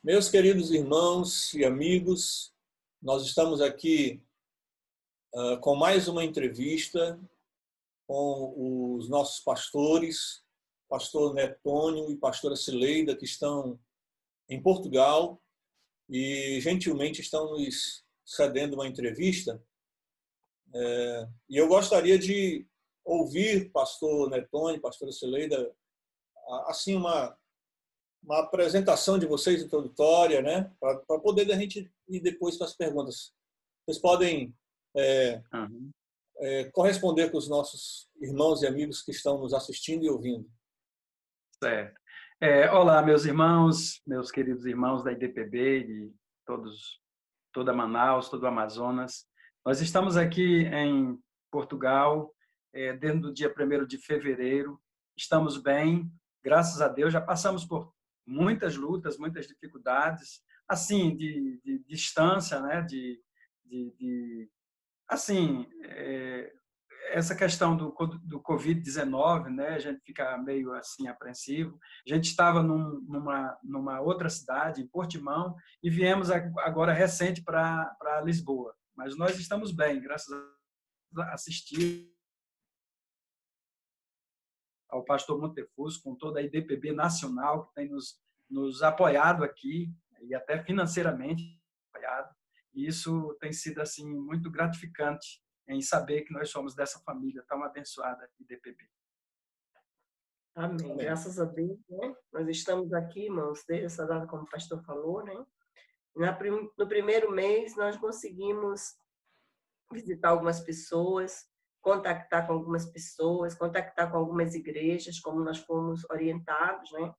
Meus queridos irmãos e amigos, nós estamos aqui com mais uma entrevista com os nossos pastores, pastor Netônio e pastora Cileida, que estão em Portugal e gentilmente estão nos cedendo uma entrevista. E eu gostaria de ouvir pastor Netônio, pastora Cileida, assim uma apresentação de vocês introdutória, né, para poder a gente ir depois para as perguntas. Vocês podem corresponder com os nossos irmãos e amigos que estão nos assistindo e ouvindo. Certo. Olá, meus irmãos, meus queridos irmãos da IDPB, de toda Manaus, todo o Amazonas. Nós estamos aqui em Portugal, desde o dia 1º de fevereiro. Estamos bem, graças a Deus. Já passamos por muitas lutas, muitas dificuldades, assim, de distância, né? Essa questão do Covid-19, né? A gente fica meio assim apreensivo. A gente estava numa outra cidade, em Portimão, e viemos agora recente para Lisboa. Mas nós estamos bem, graças a assistir ao pastor Montefusco, com toda a IDPB nacional que tem nos apoiado aqui e até financeiramente apoiado. E isso tem sido assim muito gratificante em saber que nós somos dessa família tão abençoada IDPB. Amém. Graças a Deus, né? Nós estamos aqui, irmãos, desde essa data, como o pastor falou, né? No primeiro mês, nós conseguimos visitar algumas pessoas, contactar com algumas pessoas, contactar com algumas igrejas, como nós fomos orientados, né?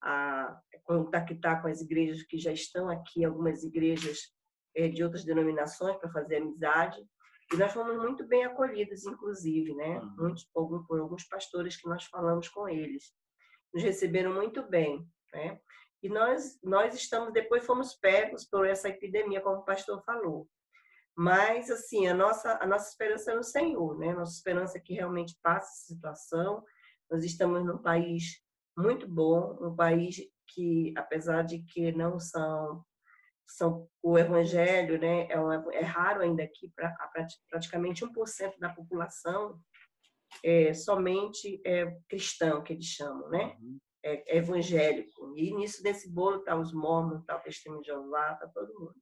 A contactar com as igrejas que já estão aqui, algumas igrejas de outras denominações, para fazer amizade. E nós fomos muito bem acolhidos, inclusive, né? Por alguns pastores que nós falamos com eles. Nos receberam muito bem, né? E nós depois fomos pegos por essa epidemia, como o pastor falou. Mas, assim, a nossa esperança é no Senhor, né? Nossa esperança é que realmente passe essa situação. Nós estamos num país muito bom, um país que, apesar de que não são o evangelho, né? É raro ainda aqui, praticamente 1% da população somente cristão, que eles chamam, né? É evangélico. E nisso desse bolo está os mormons, está o Testemunho de Jeová, está todo mundo.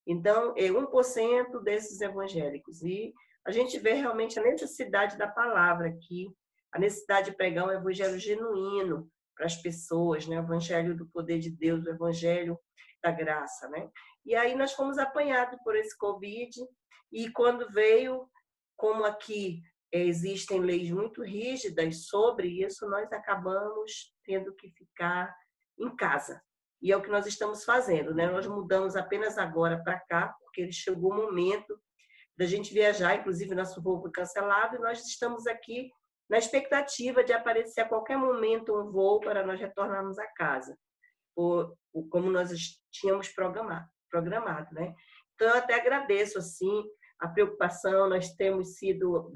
Então, 1% desses evangélicos. E a gente vê realmente a necessidade da palavra aqui, a necessidade de pregar um evangelho genuíno para as pessoas, né? O evangelho do poder de Deus, o evangelho da graça, né? E aí nós fomos apanhados por esse Covid, e quando veio, como aqui existem leis muito rígidas sobre isso, nós acabamos tendo que ficar em casa. E é o que nós estamos fazendo, né? Nós mudamos apenas agora para cá, porque chegou o momento da gente viajar, inclusive nosso voo foi cancelado, e nós estamos aqui na expectativa de aparecer a qualquer momento um voo para nós retornarmos a casa, como nós tínhamos programado, né? Então, eu até agradeço, assim, a preocupação. Nós temos sido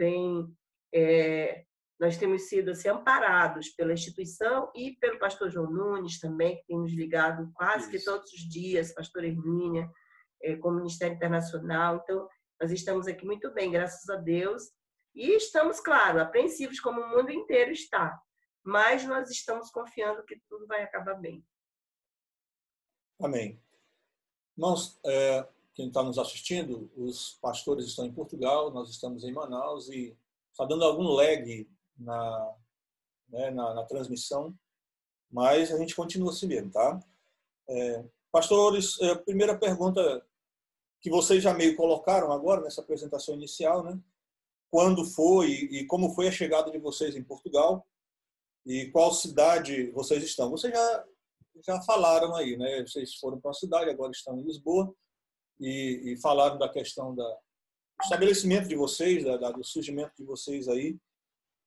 assim, amparados pela instituição e pelo pastor João Nunes também, que tem nos ligado quase que todos os dias, pastor Hermínia, com o Ministério Internacional. Então, nós estamos aqui muito bem, graças a Deus. E estamos, claro, apreensivos, como o mundo inteiro está. Mas nós estamos confiando que tudo vai acabar bem. Amém. Irmãos, quem está nos assistindo, os pastores estão em Portugal, nós estamos em Manaus e está dando algum lag na transmissão, mas a gente continua assim mesmo, tá? Pastores, a primeira pergunta que vocês já meio colocaram agora nessa apresentação inicial, né? Quando foi e como foi a chegada de vocês em Portugal e qual cidade vocês estão? Vocês já falaram aí, né? Vocês foram para uma cidade, agora estão em Lisboa e falaram da questão do estabelecimento de vocês, do surgimento de vocês aí,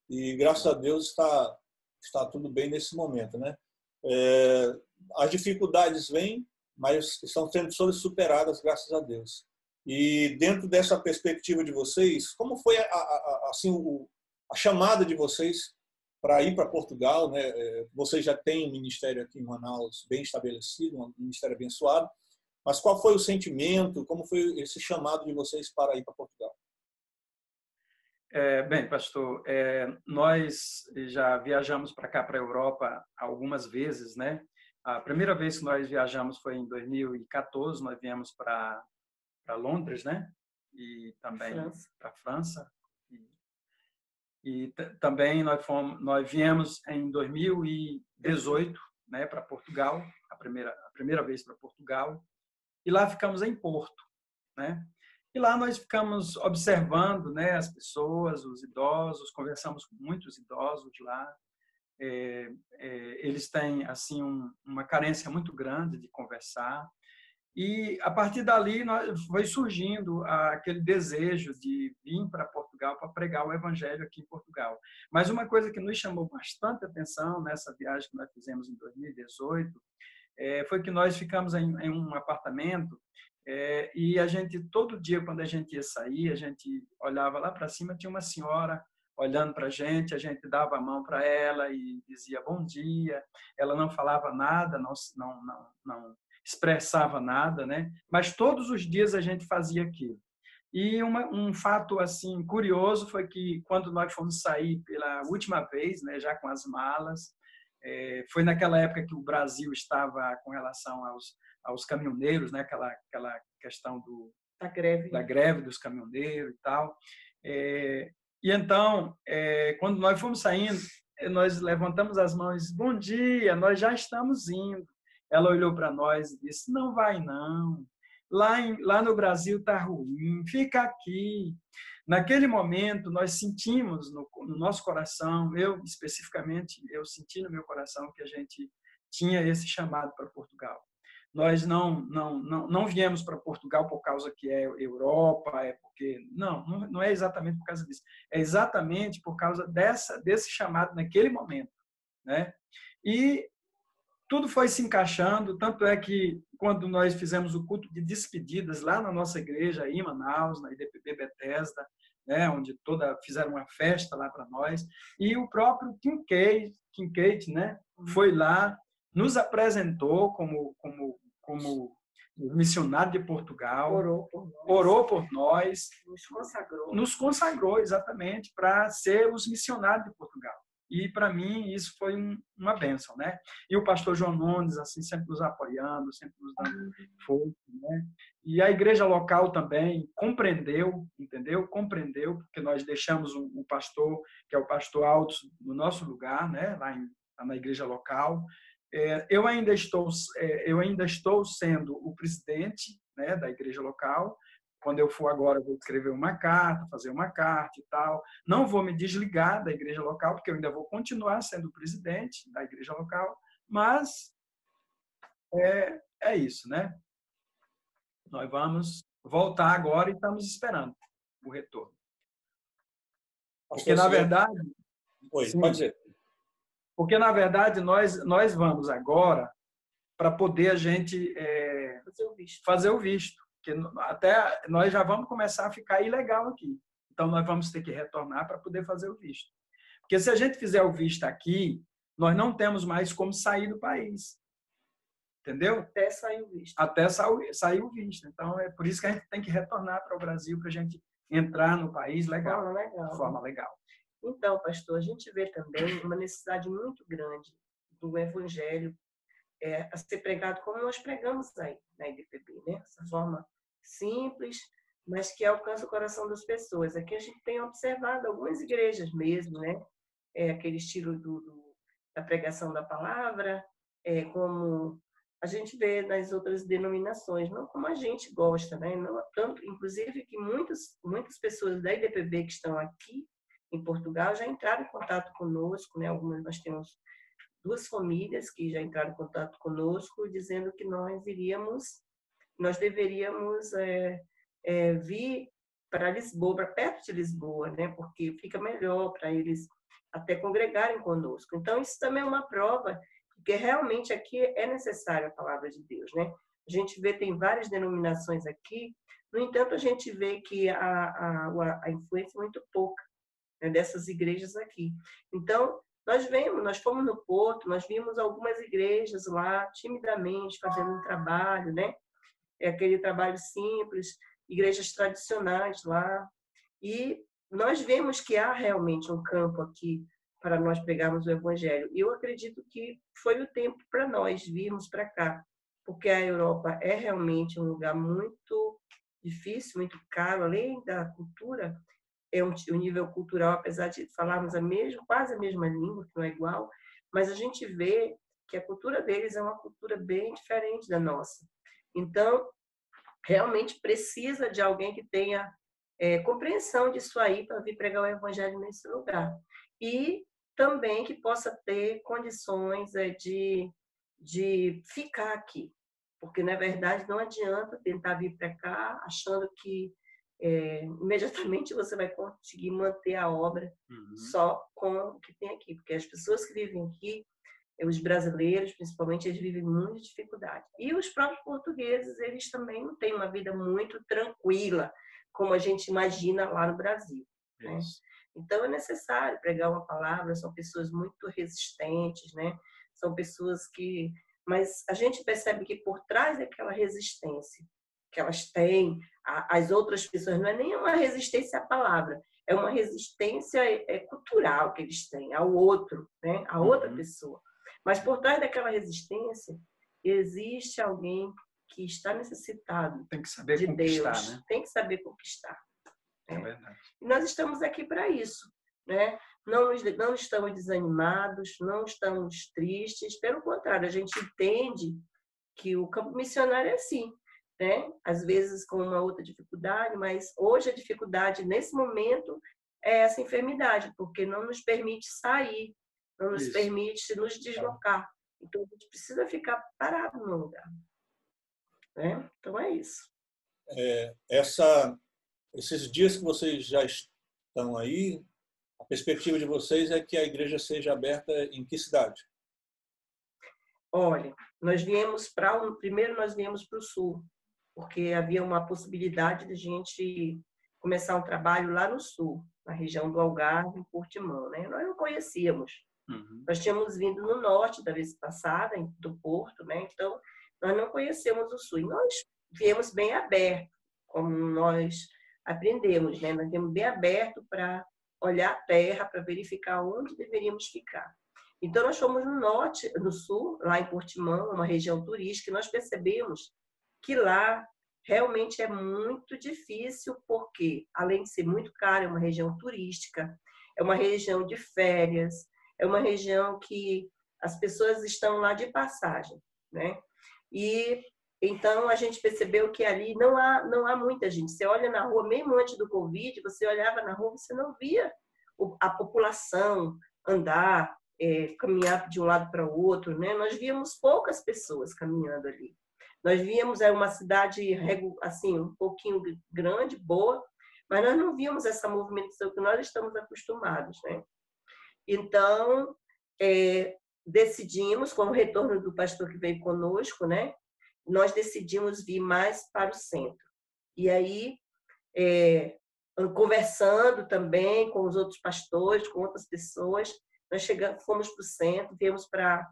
e graças a Deus está tudo bem nesse momento, né? As dificuldades vêm, mas estão sendo superadas, graças a Deus. E dentro dessa perspectiva de vocês, como foi assim, a chamada de vocês para ir para Portugal, né? Você já tem um ministério aqui em Manaus bem estabelecido, um ministério abençoado, mas qual foi o sentimento, como foi esse chamado de vocês para ir para Portugal? Bem, pastor, nós já viajamos para cá, para a Europa, algumas vezes, né? A primeira vez que nós viajamos foi em 2014, nós viemos para Londres, né? E também para a França. E também nós viemos em 2018, né, para Portugal, a primeira vez para Portugal, e lá ficamos em Porto, né? E lá nós ficamos observando, né, as pessoas, os idosos, conversamos com muitos idosos lá. Eles têm assim uma carência muito grande de conversar. E a partir dali foi surgindo aquele desejo de vir para Portugal para pregar o evangelho aqui em Portugal. Mas uma coisa que nos chamou bastante atenção nessa viagem que nós fizemos em 2018 foi que nós ficamos em um apartamento e a gente, todo dia, quando a gente ia sair, a gente olhava lá para cima, tinha uma senhora olhando para a gente dava a mão para ela e dizia bom dia. Ela não falava nada, não expressava nada, né? Mas todos os dias a gente fazia aquilo. E um fato assim curioso foi que quando nós fomos sair pela última vez, né, já com as malas, foi naquela época que o Brasil estava com relação aos caminhoneiros, né, aquela questão da greve dos caminhoneiros e tal. E então, quando nós fomos saindo, nós levantamos as mãos, bom dia, nós já estamos indo. Ela olhou para nós e disse, não vai não, lá no Brasil está ruim, fica aqui. Naquele momento, nós sentimos no nosso coração, eu especificamente, eu senti no meu coração que a gente tinha esse chamado para Portugal. Nós não viemos para Portugal por causa que é Europa, porque não é exatamente por causa disso. É exatamente por causa desse chamado naquele momento, né? E tudo foi se encaixando, tanto é que quando nós fizemos o culto de despedidas lá na nossa igreja, aí em Manaus, na IDPB Bethesda, né, onde fizeram uma festa lá para nós, e o próprio Kincaid, né, foi lá, nos apresentou como missionário de Portugal, orou por nós, nos consagrou exatamente para ser os missionários de Portugal. E, para mim, isso foi uma bênção, né? E o pastor João Nunes, assim, sempre nos apoiando, sempre nos dando força, né? E a igreja local também compreendeu, entendeu? Compreendeu, porque nós deixamos o pastor, que é o pastor Altos, no nosso lugar, né? Lá na igreja local. Eu ainda estou sendo o presidente, né, da igreja local. Quando eu for agora, eu vou escrever uma carta, fazer uma carta e tal. Não vou me desligar da igreja local, porque eu ainda vou continuar sendo o presidente da igreja local, mas é isso, né? Nós vamos voltar agora e estamos esperando o retorno. Porque, na verdade... Oi, pode dizer. Porque, na verdade, nós vamos agora para poder a gente fazer o visto. Porque até nós já vamos começar a ficar ilegal aqui. Então, nós vamos ter que retornar para poder fazer o visto. Porque se a gente fizer o visto aqui, nós não temos mais como sair do país. Entendeu? Até sair o visto. Até sair o visto. Então, é por isso que a gente tem que retornar para o Brasil para a gente entrar no país legal. De forma legal. Então, pastor, a gente vê também uma necessidade muito grande do evangelho a ser pregado como nós pregamos aí na IDPB, né? Essa forma simples, mas que alcança o coração das pessoas. Aqui a gente tem observado algumas igrejas mesmo, né? Aquele estilo da pregação da palavra, como a gente vê nas outras denominações, não como a gente gosta, né? Não tanto, inclusive que muitas pessoas da IDPB que estão aqui em Portugal já entraram em contato conosco, né? Nós temos 2 famílias que já entraram em contato conosco, dizendo que nós deveríamos vir para Lisboa, para perto de Lisboa, né? Porque fica melhor para eles até congregarem conosco. Então, isso também é uma prova que realmente aqui é necessária a palavra de Deus, né? A gente vê, tem várias denominações aqui, no entanto, a gente vê que a influência é muito pouca, né, dessas igrejas aqui. Então, nós fomos no Porto, nós vimos algumas igrejas lá, timidamente, fazendo um trabalho, né? É aquele trabalho simples, igrejas tradicionais lá. E nós vemos que há realmente um campo aqui para nós pregarmos o Evangelho. E eu acredito que foi o tempo para nós virmos para cá, porque a Europa é realmente um lugar muito difícil, muito caro, além da cultura, o nível cultural, apesar de falarmos quase a mesma língua, que não é igual, mas a gente vê que a cultura deles é uma cultura bem diferente da nossa. Então, realmente precisa de alguém que tenha compreensão disso aí para vir pregar o evangelho nesse lugar. E também que possa ter condições de ficar aqui. Porque, na verdade, não adianta tentar vir para cá achando que imediatamente você vai conseguir manter a obra só com o que tem aqui. Porque as pessoas que vivem aqui, os brasileiros, principalmente, eles vivem muita dificuldade. E os próprios portugueses, eles também não têm uma vida muito tranquila, como a gente imagina lá no Brasil. Né? Então, é necessário pregar uma palavra, são pessoas muito resistentes, né? São pessoas que... Mas a gente percebe que por trás daquela resistência que elas têm, as outras pessoas, não é nem uma resistência à palavra, é uma resistência cultural que eles têm ao outro, né? A outra pessoa. Mas por trás daquela resistência existe alguém que está necessitado tem que saber de conquistar, Deus, né? Tem que saber conquistar. É verdade. E nós estamos aqui para isso, né? Não estamos desanimados, não estamos tristes, pelo contrário, a gente entende que o campo missionário é assim, né? Às vezes com uma outra dificuldade, mas hoje a dificuldade nesse momento é essa enfermidade, porque não nos permite sair, não nos permite nos deslocar. Então a gente precisa ficar parado no lugar, né? Então é isso. Esses dias que vocês já estão aí, a perspectiva de vocês é que a igreja seja aberta em que cidade? Olha, primeiro nós viemos para o sul, porque havia uma possibilidade de a gente começar um trabalho lá no sul, na região do Algarve, em Portimão, né? Nós não conhecíamos. Nós tínhamos vindo no norte da vez passada, do Porto, né? Então, nós não conhecemos o sul. E nós viemos bem aberto, como nós aprendemos, né? Nós viemos bem aberto para olhar a terra, para verificar onde deveríamos ficar. Então, nós fomos no sul, lá em Portimão, uma região turística, e nós percebemos que lá realmente é muito difícil, porque, além de ser muito caro, é uma região turística, é uma região de férias, é uma região que as pessoas estão lá de passagem, né? E então a gente percebeu que ali não há muita gente. Você olha na rua, mesmo antes do Covid, você olhava na rua, você não via a população andar, caminhar de um lado para o outro, né? Nós víamos poucas pessoas caminhando ali. Nós víamos uma cidade assim um pouquinho grande, boa, mas nós não víamos essa movimentação que nós estamos acostumados, né? Então, decidimos, com o retorno do pastor que veio conosco, né? Nós decidimos vir mais para o centro. E aí, conversando também com os outros pastores, com outras pessoas, nós fomos para o centro, viemos para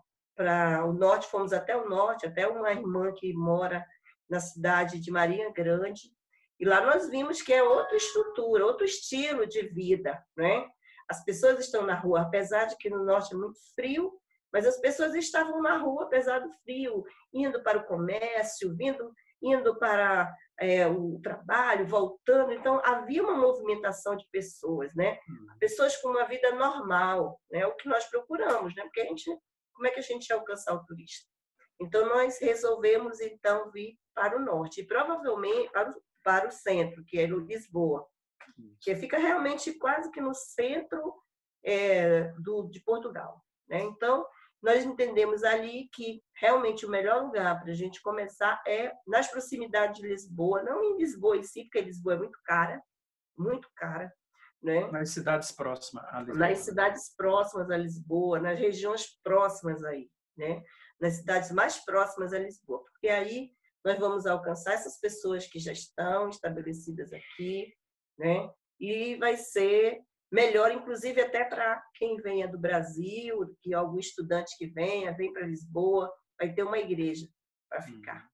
o norte, fomos até o norte, até uma irmã que mora na cidade de Marinha Grande, e lá nós vimos que é outra estrutura, outro estilo de vida, né? As pessoas estão na rua, apesar de que no norte é muito frio, mas as pessoas estavam na rua, apesar do frio, indo para o comércio, indo para o trabalho, voltando. Então, havia uma movimentação de pessoas, né? Pessoas com uma vida normal, né? O que nós procuramos, né? Porque como é que a gente ia alcançar o turista? Então, nós resolvemos, então, vir para o norte, e provavelmente para o centro, que é Lisboa, que fica realmente quase que no centro de Portugal, né? Então, nós entendemos ali que realmente o melhor lugar para a gente começar é nas proximidades de Lisboa, não em Lisboa em si, porque Lisboa é muito cara, né? Nas cidades próximas a Lisboa. Nas cidades próximas a Lisboa, nas regiões próximas aí, né? Nas cidades mais próximas a Lisboa, porque aí nós vamos alcançar essas pessoas que já estão estabelecidas aqui, né? E vai ser melhor, inclusive até para quem venha do Brasil, que algum estudante que venha, vem para Lisboa, vai ter uma igreja para ficar,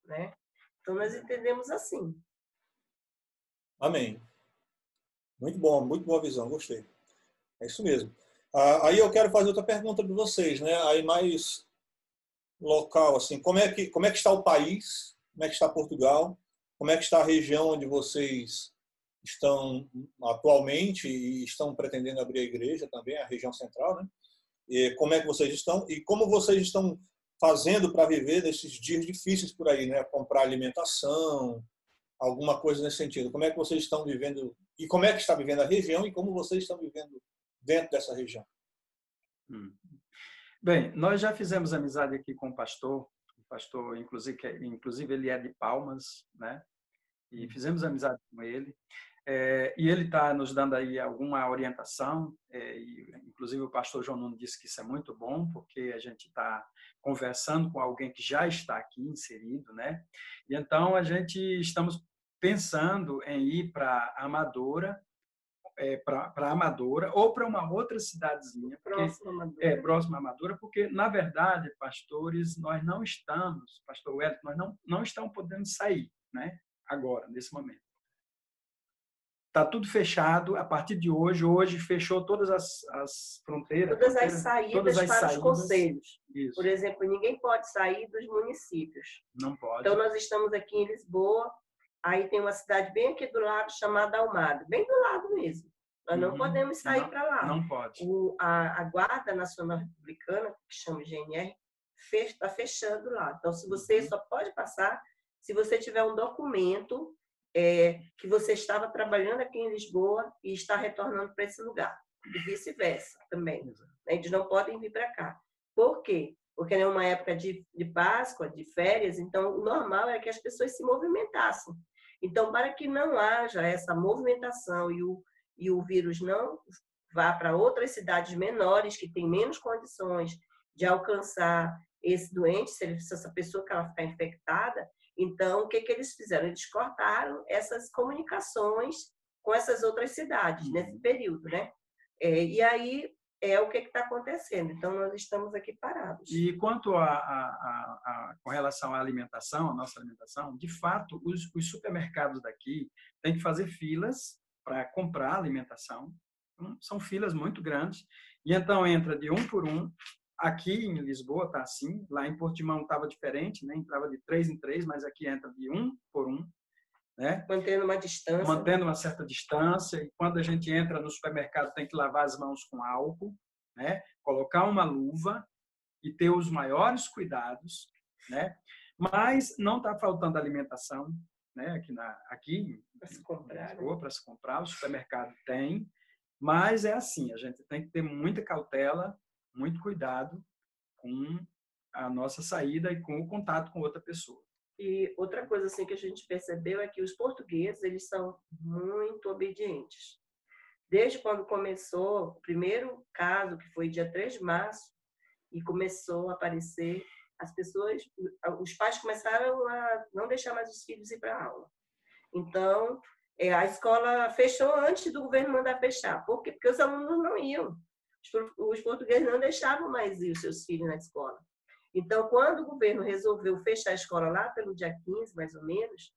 né? Então nós entendemos assim. Amém. Muito bom, muito boa visão, gostei. É isso mesmo. Aí eu quero fazer outra pergunta para vocês, né? Aí mais local, assim, como é que está o país? Como é que está Portugal? Como é que está a região onde vocês estão atualmente e estão pretendendo abrir a igreja também, a região central, né? E como é que vocês estão e como vocês estão fazendo para viver nesses dias difíceis por aí, né? Comprar alimentação, alguma coisa nesse sentido. Como é que vocês estão vivendo e como é que está vivendo a região e como vocês estão vivendo dentro dessa região? Bem, nós já fizemos amizade aqui com o pastor inclusive ele é de Palmas, né? E fizemos amizade com ele. E ele está nos dando aí alguma orientação, inclusive o pastor João Nuno disse que isso é muito bom, porque a gente está conversando com alguém que já está aqui inserido, né? E então estamos pensando em ir para Amadora, ou para uma outra cidadezinha, próxima a Amadora, porque, na verdade, pastores, nós não estamos, pastor Wellington, nós não estamos podendo sair, né? Agora, nesse momento. Está tudo fechado a partir de hoje. Hoje fechou todas as fronteiras. Todas as saídas para os concelhos. Isso. Por exemplo, ninguém pode sair dos municípios. Não pode. Então, nós estamos aqui em Lisboa. Aí tem uma cidade bem aqui do lado chamada Almada. Bem do lado mesmo. Nós não podemos sair para lá. Não pode. A Guarda Nacional Republicana, que chama GNR, está fechando lá. Então, se você só pode passar se você tiver um documento que você estava trabalhando aqui em Lisboa e está retornando para esse lugar. E vice-versa também. Eles não podem vir para cá. Por quê? Porque é uma época de Páscoa, de férias, então o normal é que as pessoas se movimentassem. Então, para que não haja essa movimentação e o vírus não vá para outras cidades menores, que têm menos condições de alcançar esse doente, se essa pessoa que ela ficar infectada, então, o que eles fizeram? Eles cortaram essas comunicações com essas outras cidades nesse período, né? E aí é o que está acontecendo. Então, nós estamos aqui parados. E quanto com relação à alimentação, a nossa alimentação, de fato, os supermercados daqui têm que fazer filas para comprar alimentação. São filas muito grandes. E então entra de um por um. Aqui em Lisboa está assim, lá em Portimão estava diferente, né? Entrava de 3 em 3, mas aqui entra de um por um, né? Mantendo uma distância. Mantendo uma certa distância. E quando a gente entra no supermercado tem que lavar as mãos com álcool, né? Colocar uma luva e ter os maiores cuidados, né? Mas não está faltando alimentação, né? Aqui para se comprar, Lisboa, para se comprar, o supermercado tem, mas é assim, a gente tem que ter muita cautela, muito cuidado com a nossa saída e com o contato com outra pessoa. E outra coisa assim que a gente percebeu é que os portugueses, eles são muito obedientes. Desde quando começou o primeiro caso, que foi dia 3 de março, e começou a aparecer, os pais começaram a não deixar mais os filhos ir para a aula. Então, a escola fechou antes do governo mandar fechar. Por quê? Porque os alunos não iam. Os portugueses não deixavam mais ir os seus filhos na escola. Então, quando o governo resolveu fechar a escola lá pelo dia 15, mais ou menos,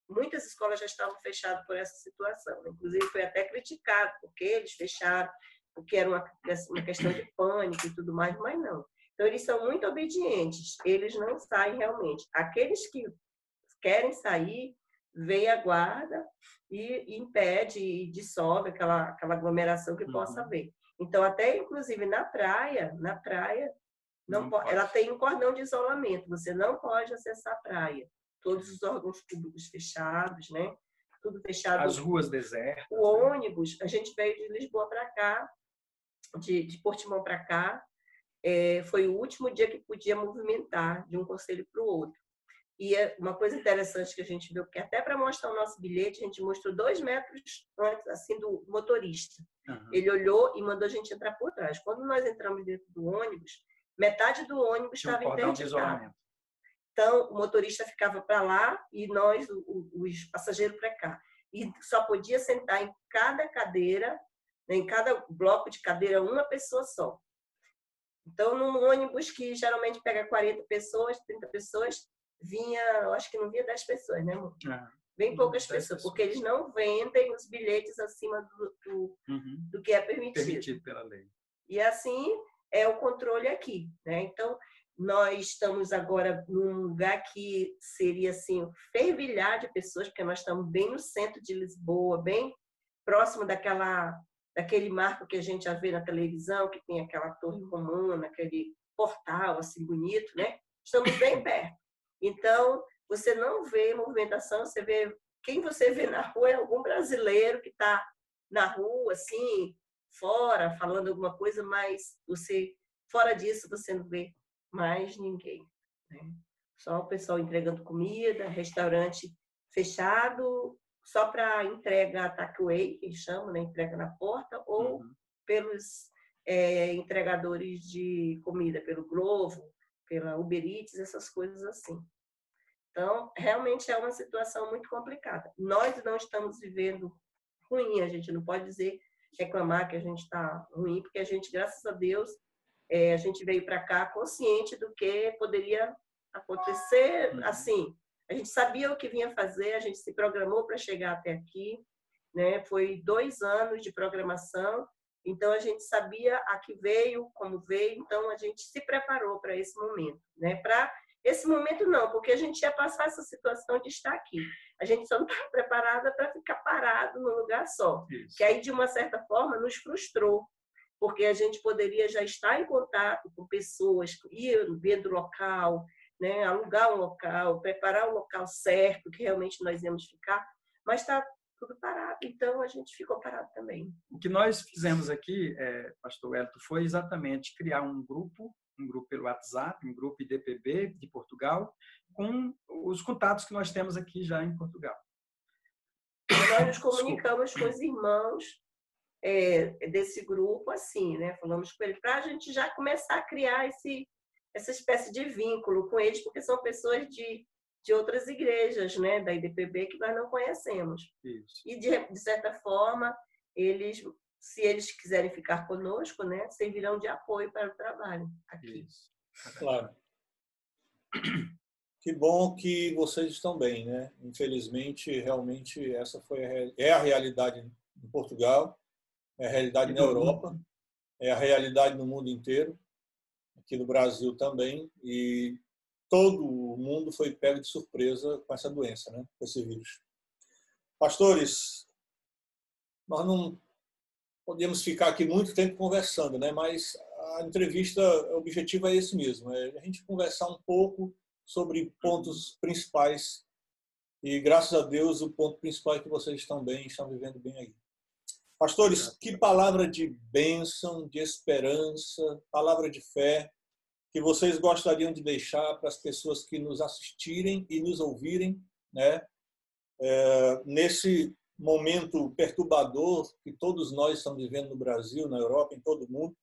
muitas escolas já estavam fechadas por essa situação. Inclusive, foi até criticado, porque eles fecharam, porque era uma questão de pânico e tudo mais, mas não. Então, eles são muito obedientes, eles não saem realmente. Aqueles que querem sair, vem a guarda e impede e dissolve aquela aglomeração que possa haver. Então, até inclusive na praia, ela tem um cordão de isolamento, você não pode acessar a praia. Todos os órgãos públicos fechados, né? Tudo fechado. As ruas desertas. O ônibus, a gente veio de Lisboa para cá, de Portimão para cá, foi o último dia que podia movimentar de um concelho para o outro. E uma coisa interessante que a gente viu, porque até para mostrar o nosso bilhete, a gente mostrou 2 metros antes, assim, do motorista. Uhum. Ele olhou e mandou a gente entrar por trás. Quando nós entramos dentro do ônibus, metade do ônibus estava interditado. Então, o motorista ficava para lá e nós, os passageiros, para cá. e só podia sentar em cada cadeira, né, em cada bloco de cadeira, uma pessoa só. Então, num ônibus que geralmente pega 40 pessoas, 30 pessoas, vinha, eu acho que não vinha 10 pessoas, né, amor? Bem poucas pessoas, porque eles não vendem os bilhetes acima do que é permitido pela lei. E assim é o controle aqui, né? Então, nós estamos agora num lugar que seria assim, fervilhar de pessoas, porque nós estamos bem no centro de Lisboa, bem próximo daquele marco que a gente já vê na televisão, que tem aquela torre comum, aquele portal assim bonito, né? Estamos bem perto. Então, você não vê movimentação, quem você vê na rua é algum brasileiro que está na rua, assim, fora, falando alguma coisa, mas fora disso, você não vê mais ninguém, né? Só o pessoal entregando comida, restaurante fechado, só para entrega takeaway, que eles chamam, né? Entrega na porta, ou pelos entregadores de comida, pelo Glovo, pela Uber Eats, essas coisas assim. Então, realmente é uma situação muito complicada. Nós não estamos vivendo ruim, a gente não pode reclamar que a gente está ruim, porque a gente, graças a Deus, a gente veio para cá consciente do que poderia acontecer. Assim, a gente sabia o que vinha fazer, a gente se programou para chegar até aqui, né? Foi 2 anos de programação, então a gente sabia a que veio, como veio, então a gente se preparou para esse momento, né? Para esse momento não, porque a gente ia passar essa situação de estar aqui. A gente só não estava preparada para ficar parado num lugar só. Isso. Que aí, de uma certa forma, nos frustrou, porque a gente poderia já estar em contato com pessoas, ir vendo o local, né? Alugar um local, preparar o local certo, que realmente nós íamos ficar, mas está tudo parado, então a gente ficou parado também. O que nós fizemos aqui, pastor Wellington, foi exatamente criar um grupo pelo WhatsApp, um grupo IDPB de Portugal, com os contatos que nós temos aqui já em Portugal. Nós nos comunicamos com os irmãos desse grupo, assim, né? Falamos com ele para a gente já começar a criar essa espécie de vínculo com eles, porque são pessoas de outras igrejas, né? Da IDPB que nós não conhecemos. Isso. E, de certa forma, se eles quiserem ficar conosco, né, servirão de apoio para o trabalho aqui. Isso. Claro. Que bom que vocês estão bem, né? Infelizmente, realmente, essa é a realidade em Portugal, é a realidade na Europa, é a realidade no mundo inteiro, aqui no Brasil também, e todo o mundo foi pego de surpresa com essa doença, né? Com esse vírus. Pastores, nós não podemos ficar aqui muito tempo conversando, né? Mas a entrevista, o objetivo é esse mesmo, é a gente conversar um pouco sobre pontos principais. E, graças a Deus, o ponto principal é que vocês estão bem, estão vivendo bem aí. Pastores, que palavra de bênção, de esperança, palavra de fé que vocês gostariam de deixar para as pessoas que nos assistirem e nos ouvirem, né? Nesse momento perturbador que todos nós estamos vivendo no Brasil, na Europa, em todo o mundo,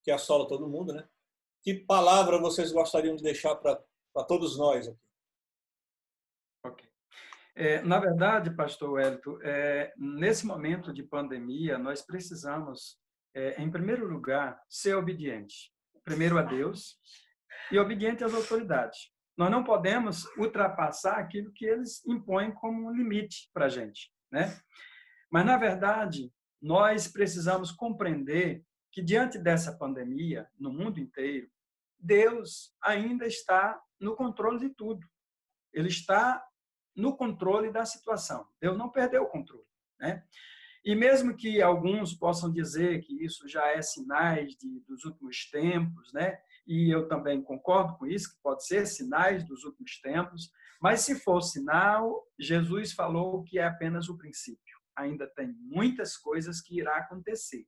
que assola todo mundo, né? Que palavra vocês gostariam de deixar para todos nós aqui? Ok. Na verdade, pastor Wellington, nesse momento de pandemia, nós precisamos, em primeiro lugar, ser obedientes. Primeiro a Deus e obediente às autoridades. Nós não podemos ultrapassar aquilo que eles impõem como um limite para a gente, né? Mas, na verdade, nós precisamos compreender que, diante dessa pandemia, no mundo inteiro, Deus ainda está no controle de tudo. Ele está no controle da situação. Deus não perdeu o controle, né? E mesmo que alguns possam dizer que isso já é sinais dos últimos tempos, né? E eu também concordo com isso, que pode ser sinais dos últimos tempos, mas se for sinal, Jesus falou que é apenas o princípio. Ainda tem muitas coisas que irá acontecer.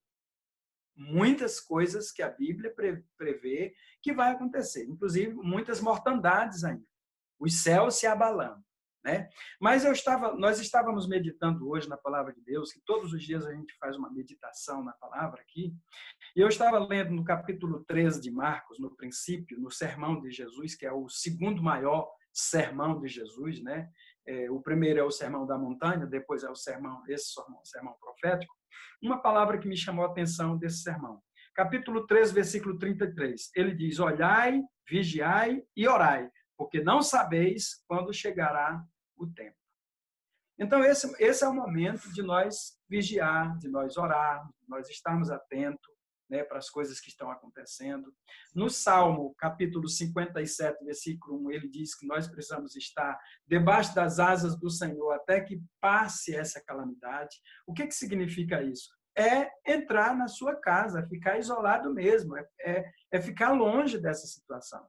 Muitas coisas que a Bíblia prevê que vai acontecer, inclusive muitas mortandades ainda. Os céus se abalando, né? Mas nós estávamos meditando hoje na Palavra de Deus, que todos os dias a gente faz uma meditação na Palavra aqui, e eu estava lendo no capítulo 13 de Marcos, no princípio, no sermão de Jesus, que é o segundo maior sermão de Jesus, né? o primeiro é o Sermão da Montanha, depois é esse sermão profético, uma palavra que me chamou a atenção desse sermão. Capítulo 3, versículo 33. Ele diz: olhai, vigiai e orai, porque não sabeis quando chegará o tempo. Então, esse é o momento de nós vigiar, de nós orarmos, de nós estarmos atentos, né, para as coisas que estão acontecendo. No Salmo, capítulo 57, versículo 1, ele diz que nós precisamos estar debaixo das asas do Senhor até que passe essa calamidade. O que significa isso? É entrar na sua casa, ficar isolado mesmo, é ficar longe dessa situação,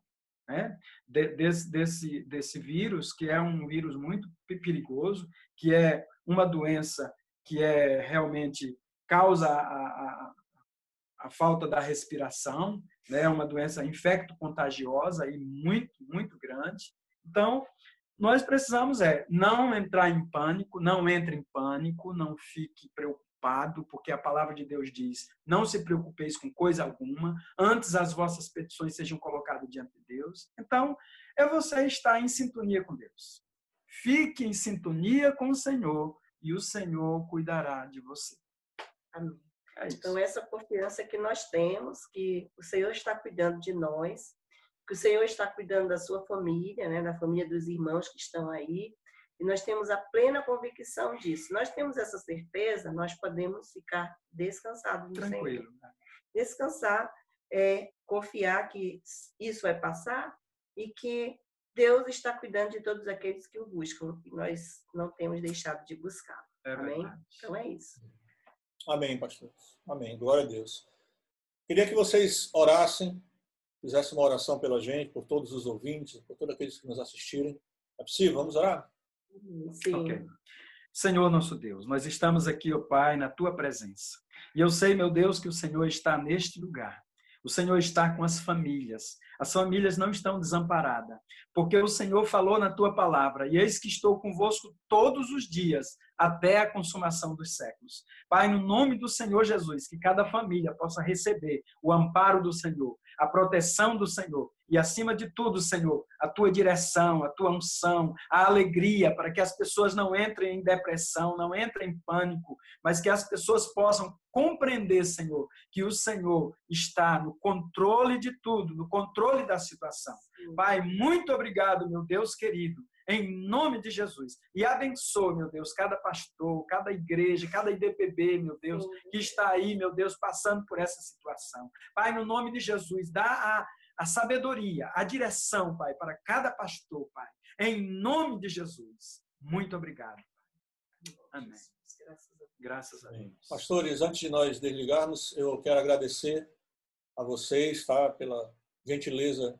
né? Desse vírus, que é um vírus muito perigoso, que é uma doença que realmente causa a falta da respiração, né? Uma doença infecto-contagiosa e muito, muito grande. Então, nós precisamos não entrar em pânico, não entre em pânico, não fique preocupado, porque a palavra de Deus diz: não se preocupeis com coisa alguma, antes as vossas petições sejam colocadas diante de Deus. Então, é você estar em sintonia com Deus. Fique em sintonia com o Senhor e o Senhor cuidará de você. Amém. Então, essa confiança que nós temos, que o Senhor está cuidando de nós, que o Senhor está cuidando da sua família, né, da família dos irmãos que estão aí, e nós temos a plena convicção disso. Nós temos essa certeza, nós podemos ficar descansados no Tranquilo. Senhor. Descansar confiar que isso vai passar e que Deus está cuidando de todos aqueles que o buscam, e nós não temos deixado de buscar. Amém? Verdade. Então é isso. Amém, pastor. Amém. Glória a Deus. Queria que vocês orassem, fizessem uma oração pela gente, por todos os ouvintes, por todos aqueles que nos assistirem. É possível? Vamos orar? Sim. Okay. Senhor nosso Deus, nós estamos aqui, ó Pai, na Tua presença. E eu sei, meu Deus, que o Senhor está neste lugar. O Senhor está com as famílias. As famílias não estão desamparadas, porque o Senhor falou na Tua palavra: e eis que estou convosco todos os dias, até a consumação dos séculos. Pai, no nome do Senhor Jesus, que cada família possa receber o amparo do Senhor, a proteção do Senhor, e acima de tudo, Senhor, a Tua direção, a Tua unção, a alegria, para que as pessoas não entrem em depressão, não entrem em pânico, mas que as pessoas possam compreender, Senhor, que o Senhor está no controle de tudo, no controle da situação. Pai, muito obrigado, meu Deus querido, em nome de Jesus. E abençoe, meu Deus, cada pastor, cada igreja, cada IDPB, meu Deus, que está aí, meu Deus, passando por essa situação. Pai, no nome de Jesus, dá a sabedoria, a direção, Pai, para cada pastor, Pai. Em nome de Jesus. Muito obrigado. Amém. Graças a Deus. Pastores, antes de nós desligarmos, eu quero agradecer a vocês, tá, pela gentileza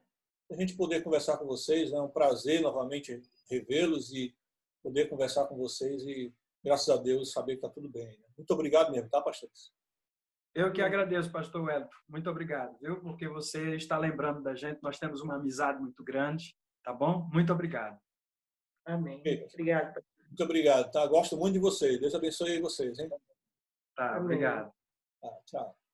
de a gente poder conversar com vocês. É um prazer novamente revê-los e poder conversar com vocês e, graças a Deus, saber que está tudo bem. Né? Muito obrigado mesmo, tá, pastores? Eu que agradeço, pastor Wellington. Muito obrigado, viu? Porque você está lembrando da gente. Nós temos uma amizade muito grande, tá bom? Muito obrigado. Amém. Obrigado. Muito obrigado, tá? Gosto muito de vocês. Deus abençoe vocês, hein? Tá, obrigado. Tá, tchau.